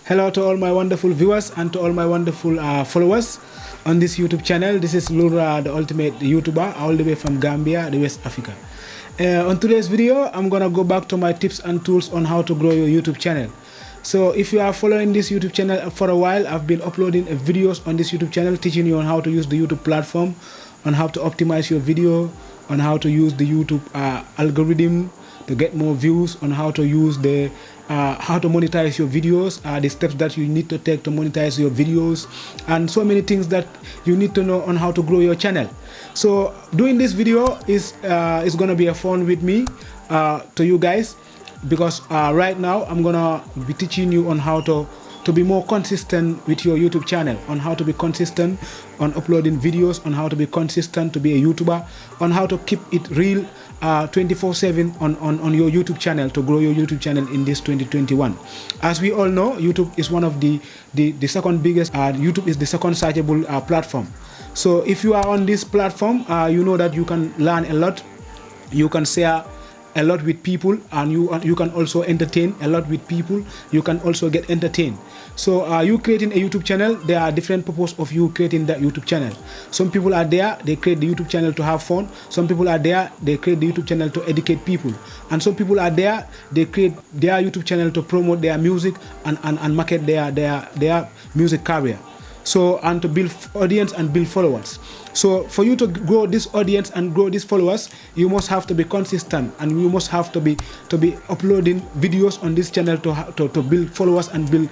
Hello to all my wonderful viewers and to all my wonderful followers on this YouTube channel. This is Lura, the ultimate YouTuber, all the way from Gambia, the West Africa. On today's video, I'm gonna go back to my tips and tools on how to grow your YouTube channel. So if you are following this YouTube channel for a while, I've been uploading videos on this YouTube channel teaching you on how to use the YouTube platform, on how to optimize your video, on how to use the YouTube algorithm to get more views, on how to use the how to monetize your videos, the steps that you need to take to monetize your videos, and so many things that you need to know on how to grow your channel. So doing this video is gonna be a fun with me to you guys, because right now I'm gonna be teaching you on how to be more consistent with your YouTube channel, on how to be consistent on uploading videos, on how to be consistent to be a YouTuber, on how to keep it real 24/7 on your YouTube channel, to grow your YouTube channel in this 2021. As we all know, YouTube is one of the second biggest, YouTube is the second searchable platform. So if you are on this platform, you know that you can learn a lot, you can share a lot with people, and you can also entertain a lot with people. You can also get entertained. So you creating a YouTube channel, there are different purposes of you creating that YouTube channel. Some people are there, they create the YouTube channel to have fun. Some people are there, they create the YouTube channel to educate people. And some people are there, they create their YouTube channel to promote their music and market their music career. So, and to build audience and build followers. So for you to grow this audience and grow these followers, you must have to be consistent, and you must have to be uploading videos on this channel to build followers and build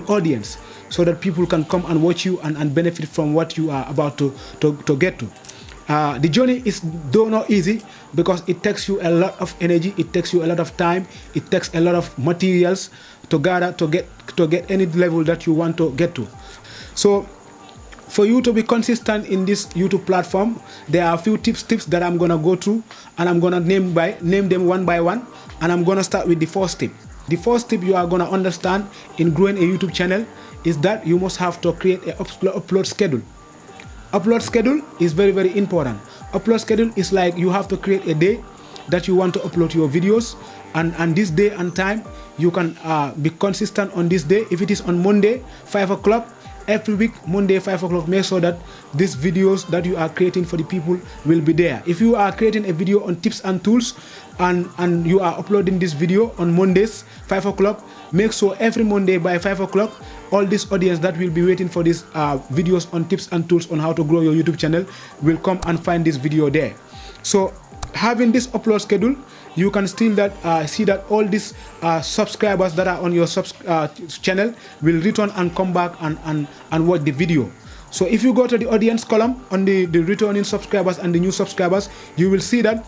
audience, so that people can come and watch you and benefit from what you are about to get to. The journey is though not easy, because it takes you a lot of energy, it takes you a lot of time, it takes a lot of materials to gather to get any level that you want to get to. So for you to be consistent in this YouTube platform, there are a few tips that I'm gonna go through, and I'm gonna name them one by one, and I'm gonna start with the first tip. The first tip you are gonna understand in growing a YouTube channel is that you must have to create an upload schedule. Upload schedule is very, very important. Upload schedule is like you have to create a day that you want to upload your videos, and this day and time you can be consistent on this day. If it is on Monday 5 o'clock, every week, Monday 5 o'clock, make sure that these videos that you are creating for the people will be there. If you are creating a video on tips and tools, and you are uploading this video on Mondays 5 o'clock, make sure every Monday by 5 o'clock, all this audience that will be waiting for these videos on tips and tools on how to grow your YouTube channel will come and find this video there. So having this upload schedule, you can still see that all these subscribers that are on your channel will return and come back and watch the video. So if you go to the audience column on the returning subscribers and the new subscribers, you will see that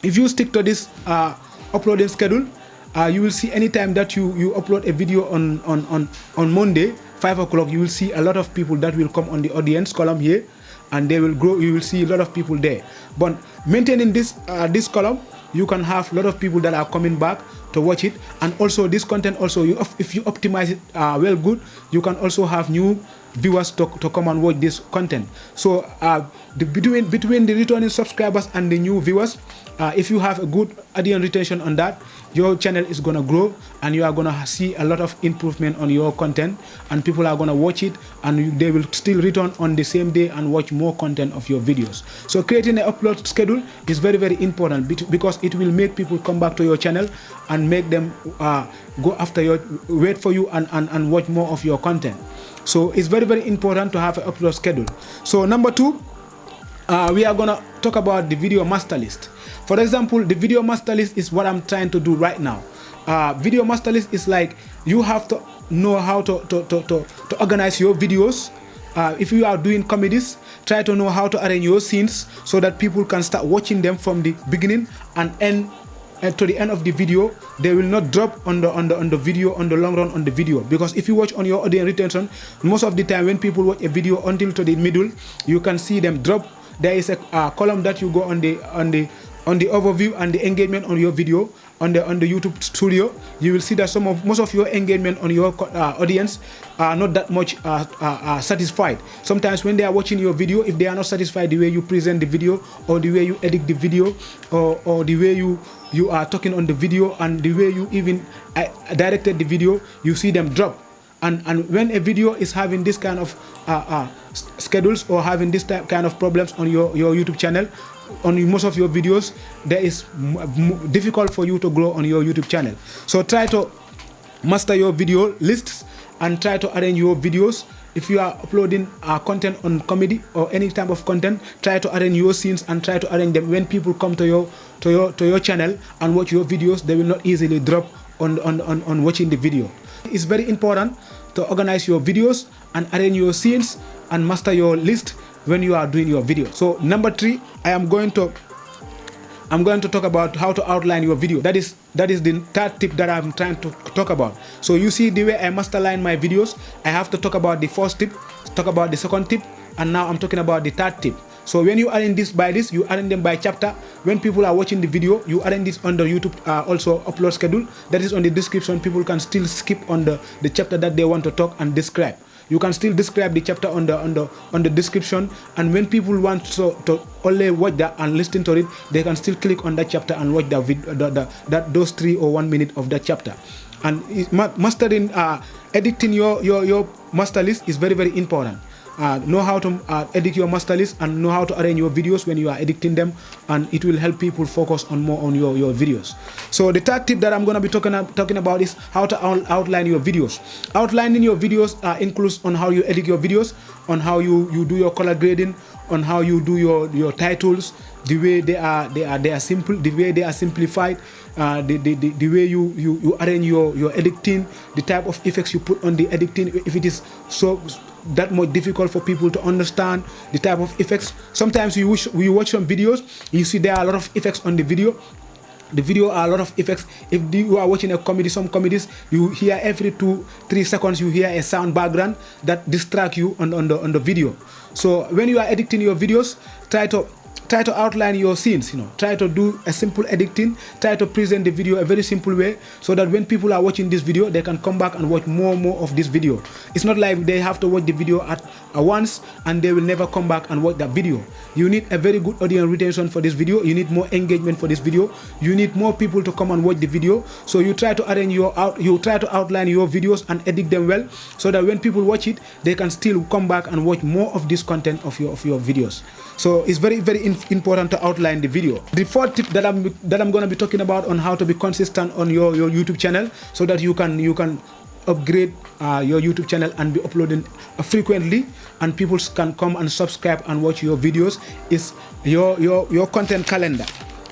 if you stick to this uploading schedule, you will see anytime that you upload a video on Monday 5 o'clock, you will see a lot of people that will come on the audience column here, and they will grow. You will see a lot of people there. But maintaining this column, you can have a lot of people that are coming back to watch it. And also this content, also if you optimize it well good, you can also have new viewers to come and watch this content. So between the returning subscribers and the new viewers, if you have a good audience retention on that, your channel is gonna grow, and you are gonna see a lot of improvement on your content, and people are gonna watch it, and they will still return on the same day and watch more content of your videos. So creating an upload schedule is very, very important, because it will make people come back to your channel and make them go after you, wait for you, and watch more of your content. So it's very, very important to have an upload schedule. So number 2, we are gonna talk about the video master list. For example, the video master list is what I'm trying to do right now. Video master list is like you have to know how to organize your videos. If you are doing comedies, try to know how to arrange your scenes so that people can start watching them from the beginning and end to the end of the video. They will not drop on the video, on the long run on the video, because if you watch on your audience retention, most of the time when people watch a video until to the middle, you can see them drop. There is a column that you go on the overview and the engagement on your video on the YouTube studio. You will see that most of your engagement on your audience are not that much satisfied. Sometimes when they are watching your video, if they are not satisfied the way you present the video, or the way you edit the video, or the way you are talking on the video, and the way you even directed the video, you see them drop. And when a video is having this kind of schedules or having this kind of problems on your YouTube channel, on most of your videos, there is difficult for you to grow on your YouTube channel. So try to master your video lists and try to arrange your videos. If you are uploading content on comedy or any type of content, try to arrange your scenes and try to arrange them. When people come to your channel and watch your videos, they will not easily drop on watching the video. It's very important to organize your videos and arrange your scenes and master your list when you are doing your video. So number 3, I'm going to talk about how to outline your video. That is the third tip that I'm trying to talk about. So you see the way I masterline my videos, I have to talk about the first tip, talk about the second tip, and now I'm talking about the third tip. So when you arrange this by this, you arrange them by chapter. When people are watching the video, you arrange this on the YouTube also upload schedule. That is on the description. People can still skip on the chapter that they want to talk and describe. You can still describe the chapter on the description, and when people want to only watch that and listen to it, they can still click on that chapter and watch those 3 or 1 minute of that chapter. And mastering, editing your master list is very, very important. Know how to edit your master list and know how to arrange your videos when you are editing them, and it will help people focus more on your videos. So the third tip that I'm going to be talking about is how to outline your videos. Outlining your videos includes on how you edit your videos, on how you do your color grading, on how you do your titles, the way they are simple, the way they are simplified, the way you arrange your editing, the type of effects you put on the editing, if it is so that much difficult for people to understand the type of effects. Sometimes we watch some videos, you see there are a lot of effects on the video. The video are a lot of effects. If you are watching a comedy, some comedies, you hear every 2-3 seconds you hear a sound background that distract you on the video. So when you are editing your videos, try to outline your scenes, try to do a simple editing, try to present the video a very simple way, so that when people are watching this video, they can come back and watch more of this video. It's not like they have to watch the video at once and they will never come back and watch that video. You need a very good audience retention for this video. You need more engagement for this video. You need more people to come and watch the video. So you try to arrange you try to outline your videos and edit them well, so that when people watch it, they can still come back and watch more of this content of your videos. So it's very, very important to outline the video. The fourth tip that I'm going to be talking about on how to be consistent on your YouTube channel, so that you can upgrade your YouTube channel and be uploading frequently, and people can come and subscribe and watch your videos, is your content calendar.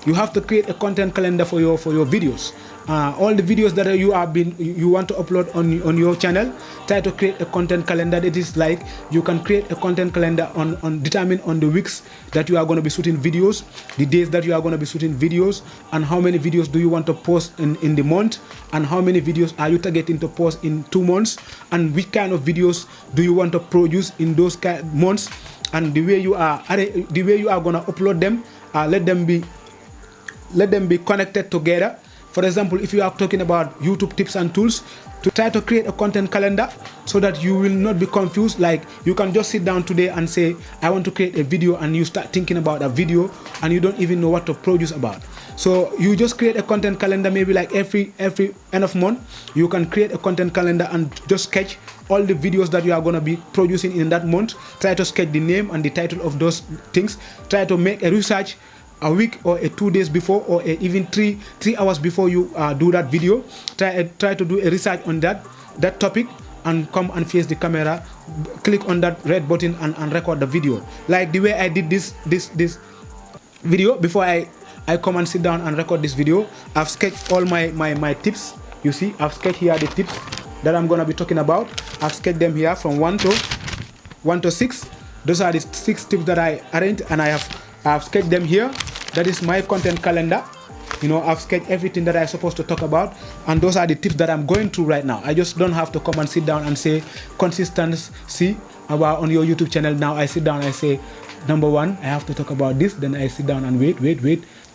You have to create a content calendar for your videos. All the videos that you want to upload on your channel, try to create a content calendar. That is like you can create a content calendar determine on the weeks that you are going to be shooting videos, the days that you are going to be shooting videos, and how many videos do you want to post in the month, and how many videos are you targeting to post in 2 months, and which kind of videos do you want to produce in those months, and the way you are going to upload them. Let them be connected together. For example, if you are talking about YouTube tips and tools, to try to create a content calendar so that you will not be confused. Like you can just sit down today and say, I want to create a video, and you start thinking about a video and you don't even know what to produce about. So you just create a content calendar, maybe like every end of month, you can create a content calendar and just sketch all the videos that you are going to be producing in that month. Try to sketch the name and the title of those things. Try to make a research a week or 2 days before, or even 3 hours before you do that video. Try to do a research on that topic, and come and face the camera, click on that red button and record the video. Like the way I did this video before I come and sit down and record this video. I've sketched all my tips. You see, I've sketched here the tips that I'm gonna be talking about. I've sketched them here from 1 to 6. Those are the 6 tips that I arranged, and I've sketched them here. That is my content calendar. I've sketched everything that I'm supposed to talk about, and those are the tips that I'm going through right now. I just don't have to come and sit down and say consistency about on your YouTube channel. Now I sit down, I say, number 1, I have to talk about this. Then I sit down and wait,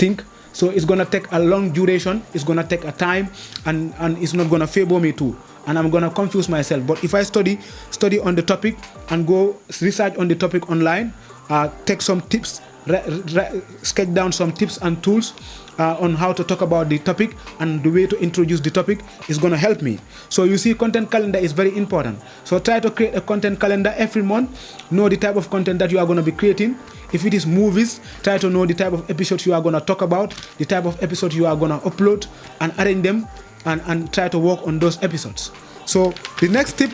think. So it's gonna take a long duration. It's gonna take a time, and it's not gonna favor me too. And I'm gonna confuse myself. But if I study on the topic and go research on the topic online, take some tips sketch down some tips and tools on how to talk about the topic and the way to introduce the topic is going to help me. So you see, content calendar is very important. So try to create a content calendar every month. Know the type of content that you are going to be creating. If it is movies, try to know the type of episodes you are going to talk about, the type of episodes you are going to upload, and arrange them and try to work on those episodes. So the next tip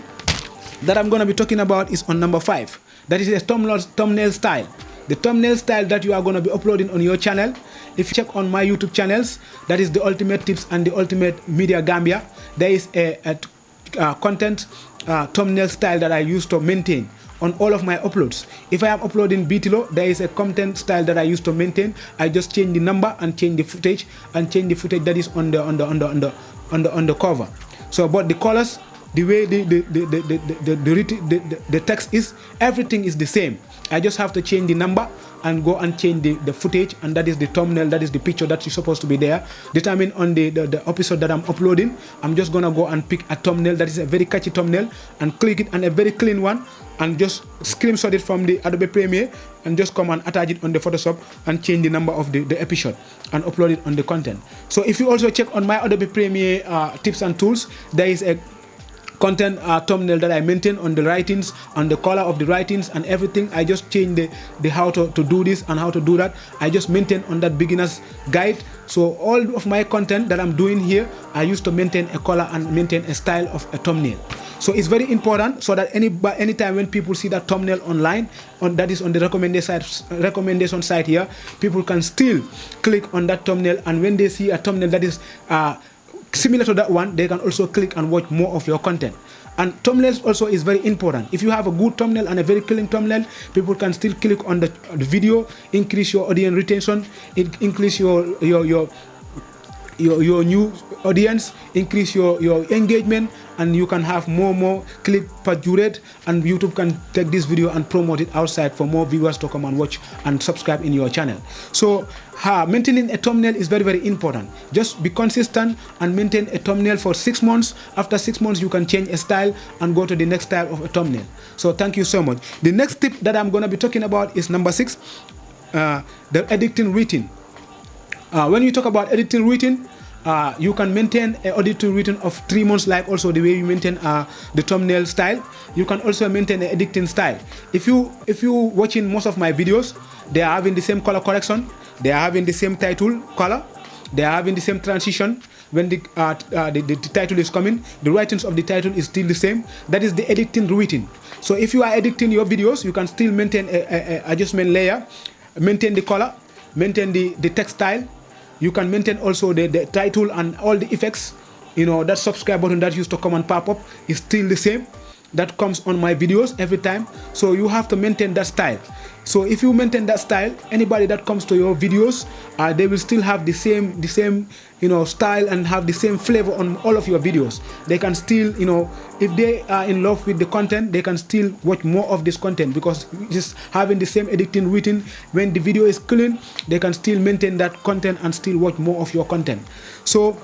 that I'm going to be talking about is on number 5. That is a thumbnail style. The thumbnail style that you are going to be uploading on your channel. If you check on my YouTube channels, that is the Ultimatetips and the Ultimate Media Gambia, there is a content thumbnail style that I use to maintain on all of my uploads. If I am uploading BTLO, there is a content style that I use to maintain. I just change the number and change the footage that is on the cover. So, but the colors, the way the text is, everything is the same. I just have to change the number and go and change the footage, and that is the thumbnail, that is the picture that is supposed to be there. Determine on the episode that I'm uploading, I'm just gonna go and pick a thumbnail that is a very catchy thumbnail and click it, and a very clean one, and just screenshot it from the Adobe Premiere and just come and attach it on the Photoshop and change the number of the episode and upload it on the content. So if you also check on my Adobe Premiere tips and tools, there is a content thumbnail that I maintain on the writings, on the color of the writings and everything. I just change the how to do this and how to do that. I just maintain on that beginner's guide. So all of my content that I'm doing here, I used to maintain a color and maintain a style of a thumbnail. So it's very important so that anytime when people see that thumbnail online, that is on the recommendation site here, people can still click on that thumbnail, and when they see a thumbnail that is similar to that one, they can also click and watch more of your content. And thumbnails also is very important. If you have a good thumbnail and a very clean thumbnail, people can still click on the video, increase your audience retention, increase your new audience, increase your engagement, and you can have more click per rate, and YouTube can take this video and promote it outside for more viewers to come and watch and subscribe in your channel. So maintaining a thumbnail is very, very important. Just be consistent and maintain a thumbnail for 6 months. After 6 months, you can change a style and go to the next style of a thumbnail. So thank you so much. The next tip that I'm going to be talking about is number 6, the editing routine. When you talk about editing routine, you can maintain an editing routine of 3 months, like also the way you maintain the thumbnail style. You can also maintain an editing style. If you watching most of my videos, they are having the same color correction, they are having the same title color, they are having the same transition. When the title is coming, the writings of the title is still the same. That is the editing routine. So if you are editing your videos, you can still maintain a adjustment layer, maintain the color, maintain the text style. You can maintain also the title and all the effects. You know, that subscribe button that used to come and pop up is still the same. That comes on my videos every time. So you have to maintain that style. So if you maintain that style, anybody that comes to your videos, they will still have the same style and have the same flavor on all of your videos. They can still, if they are in love with the content, they can still watch more of this content, because just having the same editing routine, when the video is clean, they can still maintain that content and still watch more of your content. So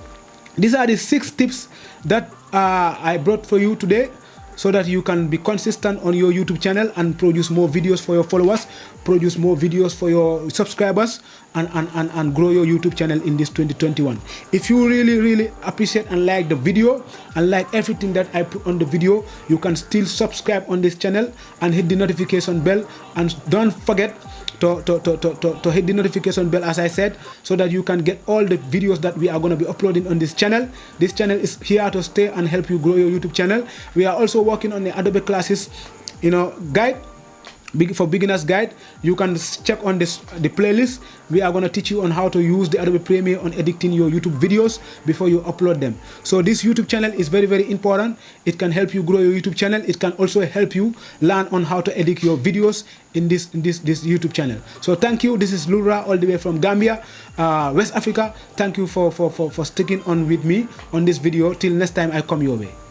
these are the 6 tips that I brought for you today, so that you can be consistent on your YouTube channel and produce more videos for your followers, produce more videos for your subscribers, and grow your YouTube channel in this 2021. If you really appreciate and like the video and like everything that I put on the video, you can still subscribe on this channel and hit the notification bell, and don't forget to hit the notification bell, as I said, so that you can get all the videos that we are going to be uploading on this channel. This channel is here to stay and help you grow your YouTube channel. We are also working on the Adobe classes, guide, for beginners guide. You can check on the playlist. We are going to teach you on how to use the Adobe Premiere on editing your YouTube videos before you upload them. So this YouTube channel is very, very important. It can help you grow your YouTube channel. It can also help you learn on how to edit your videos in this YouTube channel. So thank you. This is Lura, all the way from Gambia, West Africa. Thank you for sticking on with me on this video. Till next time I come your way.